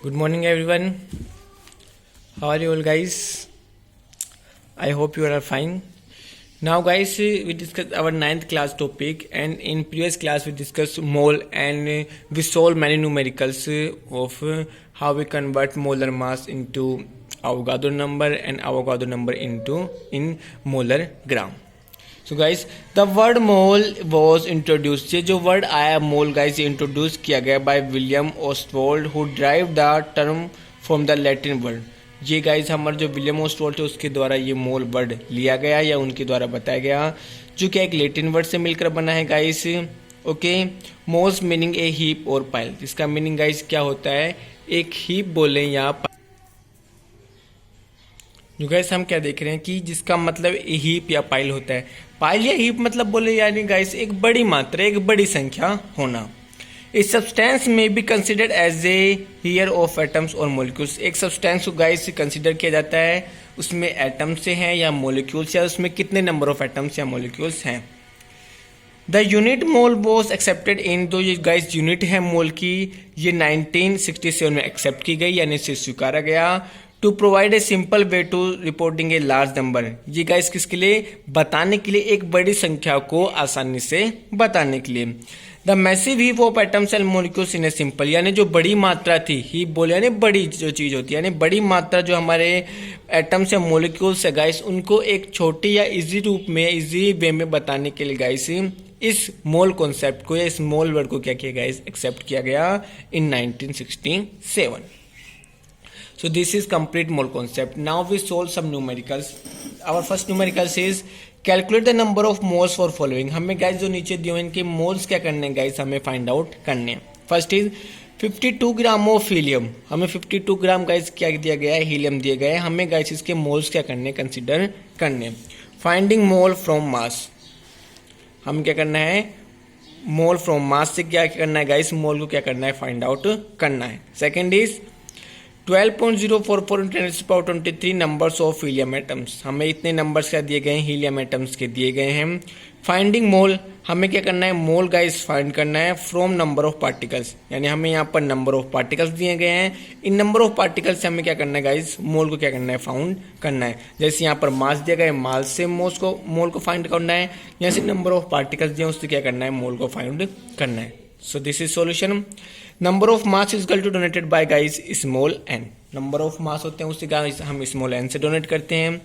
Good morning, everyone. How are you all, guys? I hope you are fine. Now, guys, we discussed our ninth class topic, and in previous class we discussed mole, and we solved many numericals of how we convert molar mass into Avogadro number and Avogadro number into in molar gram. So guys the word mole was introduce, ये जो word आया mole guys introduce किया गया by William Ostwald who derive the term from the Latin word. ये guys हमारे जो William ऑस्टवॉल्ड थे उसके द्वारा ये मोल वर्ड लिया गया या उनके द्वारा बताया गया, जो कि एक लैटिन वर्ड से मिलकर बना है गाइस। ओके, मोल्स मीनिंग ए हीप और पाइल। इसका मीनिंग गाइस क्या होता है, एक हीप बोले या जो गाइस हम क्या देख रहे हैं कि जिसका मतलब हीप या पाइल होता है। पाइल या हीप मतलब बोले यानी गाइस एक बड़ी मात्रा, एक बड़ी संख्या होना। इस सब्सटेंस में भी considered as a here of atoms और मोलिक्यूल्स। एक सब्सटेंस को गाइस कंसिडर किया जाता है उसमें एटम्स से हैं या मोलिक्यूल्स, या उसमें कितने नंबर ऑफ एटम्स या मोलिक्यूल्स हैं। The unit mole was accepted in, तो ये गाइस यूनिट है मोल की, ये 1967 में एक्सेप्ट की गई यानी इसे स्वीकारा गया। To provide a simple way to reporting a large number, ये गाइस किसके लिए, बताने के लिए, एक बड़ी संख्या को आसानी से बताने के लिए। The massive heap of atoms and molecules in a simple, यानी जो बड़ी मात्रा थी, हीप बोले यानी बड़ी जो चीज होती है, यानी बड़ी मात्रा जो हमारे एटम्स या मॉलिक्यूल्स है गाइस, उनको एक छोटी या इजी रूप में, इजी वे में बताने के लिए गाइस इस मोल कॉन्सेप्ट को या इस मोल वर्ड को क्या किया गाइस, एक्सेप्ट किया गया इन 1967। So this is complete mole concept. Now we solve some numericals. Our first numericals is calculate the number of moles for following. हमें गाइस जो नीचे दिए हुए इनके मोल्स क्या करने हैं गाइस, हमें फाइंड आउट करने हैं। First is 52 gram of helium, हमें 52 ग्राम गाइस क्या दिया गया है, हीलियम दिए गए हैं। हमें गाइस इसके मोल्स क्या करने हैं, कंसिडर करने हैं। फाइंडिंग मोल फ्रॉम मास, हम क्या करना है, मोल फ्रॉम मास से क्या करना है गाइस, मोल को क्या करना है, फाइंड आउट करना है। Second is 12.044 × 10⁻23 numbers of helium atoms, हमें इतने नंबर्स क्या दिए गए हैं, हीलियम एटम्स के दिए गए हैं। फाइंडिंग मोल, हमें क्या करना है, मोल गाइस फाइंड करना है फ्रॉम नंबर ऑफ पार्टिकल्स, यानी हमें यहाँ पर नंबर ऑफ पार्टिकल्स दिए गए हैं। इन नंबर ऑफ पार्टिकल्स से हमें क्या करना है गाइस, मोल को क्या करना है, फाउंड करना है। जैसे यहाँ पर मास दिया गया है, मास से मोल को फाइंड करना है, यहाँ से नंबर ऑफ पार्टिकल्स दिए उससे क्या करना है, मोल को फाइंड करना है। So this is solution. Number of mass is equal to denoted by guys small N, number of mass होते हैं उससे गाइस हम स्मॉल एन से डोनेट करते हैं।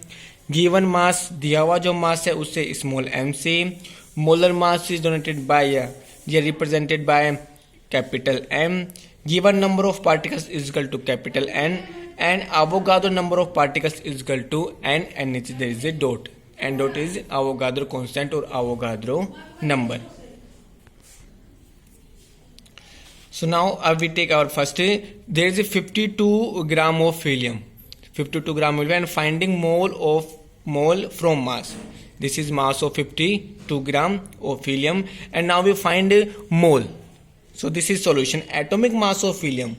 गिवन मास, दिया हुआ जो मास है उससे स्मॉल एम से। Molar mass is denoted by या represented by capital M. Given number of particles is equal to capital N, and Avogadro number of particles is equal to N नीचे there is a dot, N dot is Avogadro constant और Avogadro number. So now we take our first, there is a 52 gram of helium, 52 gram of helium, and finding mole from mass. This is mass of 52 gram of helium, and now we find mole. So this is solution. Atomic mass of helium,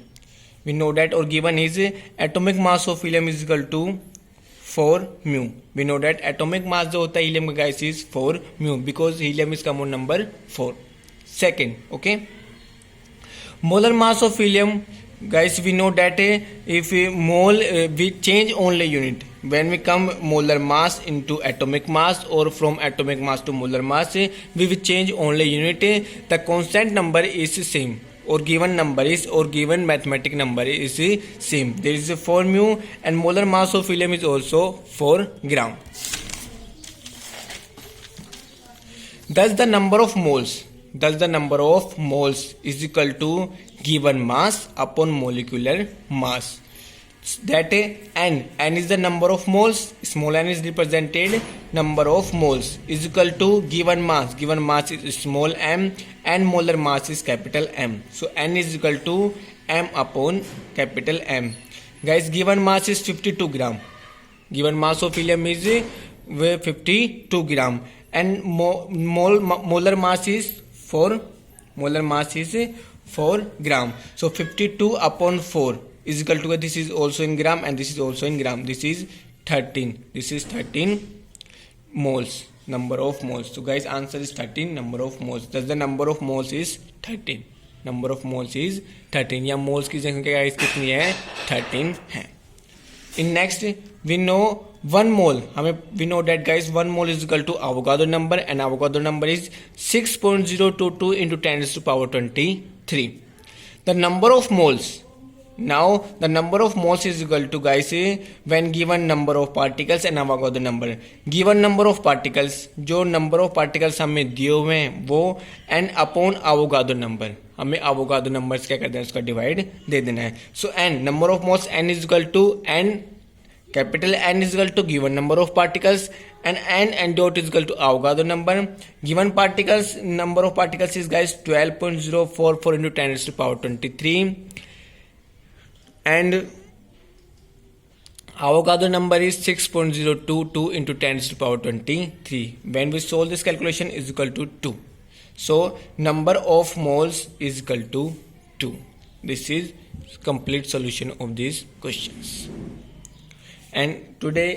we know that, or given is atomic mass of helium is equal to 4 mu. We know that atomic mass जो होता है helium का guys is 4 mu because helium is common number 4. Second, okay. Molar mass of helium, guys we know that if mole we change only unit when we come molar mass into atomic mass, or from atomic mass to molar mass we will change only unit. The constant number is same, or given number is, or given mathematic number is same. There is a 4 mu, and molar mass of helium is also 4 gram. Thus the number of moles is equal to given mass upon molecular mass. That n is the number of moles, small n is represented number of moles, is equal to given mass is small m, and molar mass is capital M. So n is equal to m upon capital M. Guys, given mass is 52 gram, given mass of helium is 52 gram, and molar mass is 4 gram. So 52 upon 4 is equal to, this is also in gram and this is also in gram, this is 13 moles, number of moles. So guys, answer is 13 number of moles. Thus the number of moles is 13. Number of moles is 13, या moles की संख्या guys कितनी है, 13 है। In next we know 1 mole, हमें we know that guys 1 mole is equal to Avogadro number, and Avogadro number is 6.022 into 10 to the power 23. The number of moles, now the number of moles is equal to guys when given number of particles and Avogadro number. Given number of particles, जो number of particles हमें दिए हुए हैं वो n upon Avogadro number, हमें Avogadro numbers क्या कर देना है, उसका डिवाइड दे देना है. So n number of moles n is equal to n, capital N is equal to given number of particles, and n dot is equal to Avogadro number. Given particles, number of particles is guys 12.044 into 10 to the power 23, and Avogadro number is 6.022 into 10 to the power 23. When we solve this calculation is equal to 2. So number of moles is equal to 2. This is complete solution of these questions. And today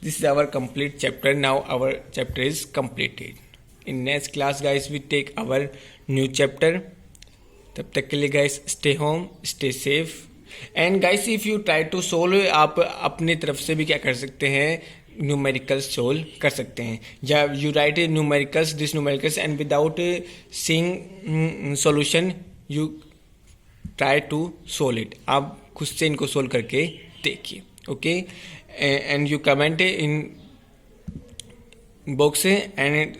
this is our complete chapter. Now our chapter is completed. In next class guys we take our new chapter. तब तक के लिए guys stay home, stay safe. And guys if you try to solve, आप अपनी तरफ से भी क्या कर सकते हैं, न्यूमेरिकल्स सोल्व कर सकते हैं, या you write numericals this numericals and without seeing solution you try to solve it. आप खुद से इनको सोल्व करके देखिए. Okay, and you comment in box and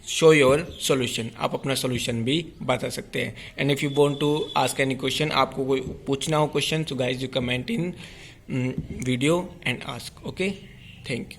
show your solution. आप अपना सॉल्यूशन भी बता सकते हैं. And if you want to ask any question, आपको कोई पूछना हो क्वेश्चन, तो guys you comment in video and ask. Okay, thank you.